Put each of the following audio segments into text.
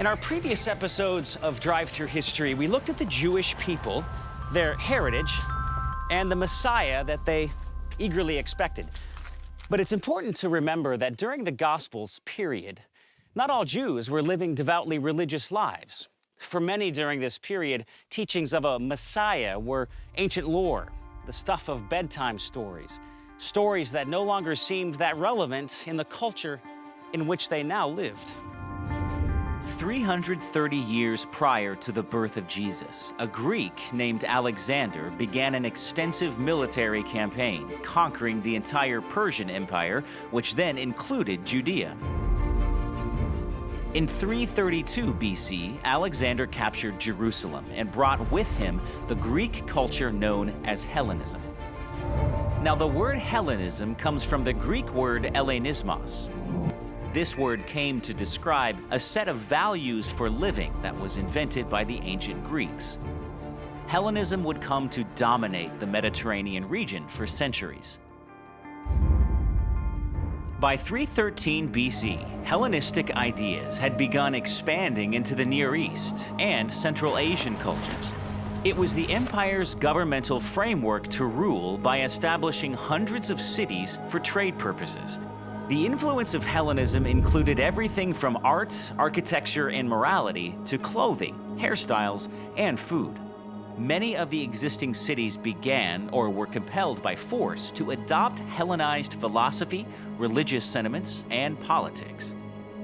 In our previous episodes of Drive Thru History, we looked at the Jewish people, their heritage, and the Messiah that they eagerly expected. But it's important to remember that during the Gospels period, not all Jews were living devoutly religious lives. For many during this period, teachings of a Messiah were ancient lore, the stuff of bedtime stories, stories that no longer seemed that relevant in the culture in which they now lived. 330 years prior to the birth of Jesus, a Greek named Alexander began an extensive military campaign, conquering the entire Persian Empire, which then included Judea. In 332 BC, Alexander captured Jerusalem and brought with him the Greek culture known as Hellenism. Now, the word Hellenism comes from the Greek word Hellenismos. This word came to describe a set of values for living that was invented by the ancient Greeks. Hellenism would come to dominate the Mediterranean region for centuries. By 313 BC, Hellenistic ideas had begun expanding into the Near East and Central Asian cultures. It was the empire's governmental framework to rule by establishing hundreds of cities for trade purposes. The influence of Hellenism included everything from art, architecture, and morality to clothing, hairstyles, and food. Many of the existing cities began or were compelled by force to adopt Hellenized philosophy, religious sentiments, and politics.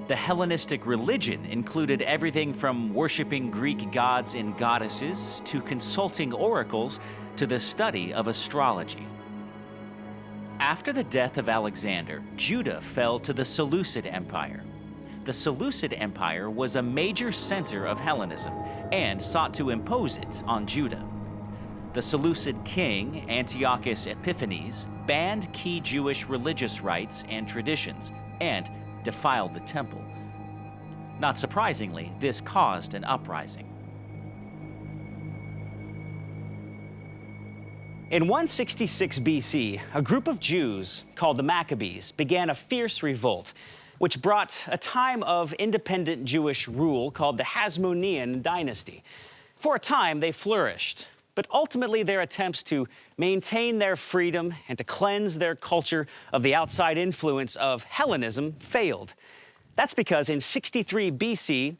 The Hellenistic religion included everything from worshiping Greek gods and goddesses to consulting oracles to the study of astrology. After the death of Alexander, Judah fell to the Seleucid Empire. The Seleucid Empire was a major center of Hellenism and sought to impose it on Judah. The Seleucid king, Antiochus Epiphanes, banned key Jewish religious rites and traditions and defiled the temple. Not surprisingly, this caused an uprising. In 166 BC, a group of Jews called the Maccabees began a fierce revolt, which brought a time of independent Jewish rule called the Hasmonean dynasty. For a time, they flourished, but ultimately their attempts to maintain their freedom and to cleanse their culture of the outside influence of Hellenism failed. That's because in 63 BC,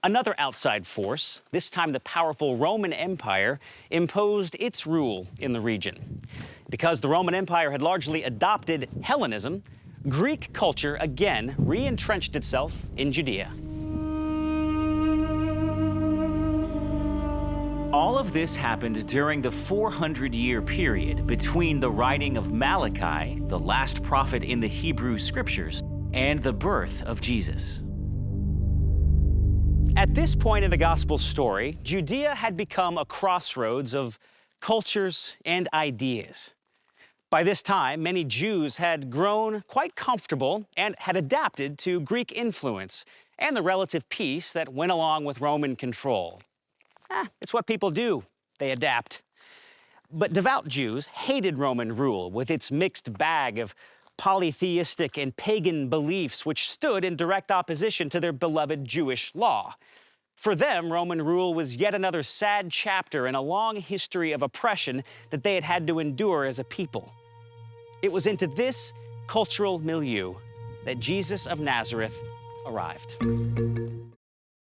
another outside force, this time the powerful Roman Empire, imposed its rule in the region. Because the Roman Empire had largely adopted Hellenism, Greek culture again re-entrenched itself in Judea. All of this happened during the 400-year period between the writing of Malachi, the last prophet in the Hebrew Scriptures, and the birth of Jesus. At this point in the gospel story, Judea had become a crossroads of cultures and ideas. By this time, many Jews had grown quite comfortable and had adapted to Greek influence and the relative peace that went along with Roman control. It's what people do. They adapt. But devout Jews hated Roman rule with its mixed bag of polytheistic and pagan beliefs which stood in direct opposition to their beloved Jewish law. For them, Roman rule was yet another sad chapter in a long history of oppression that they had had to endure as a people. It was into this cultural milieu that Jesus of Nazareth arrived.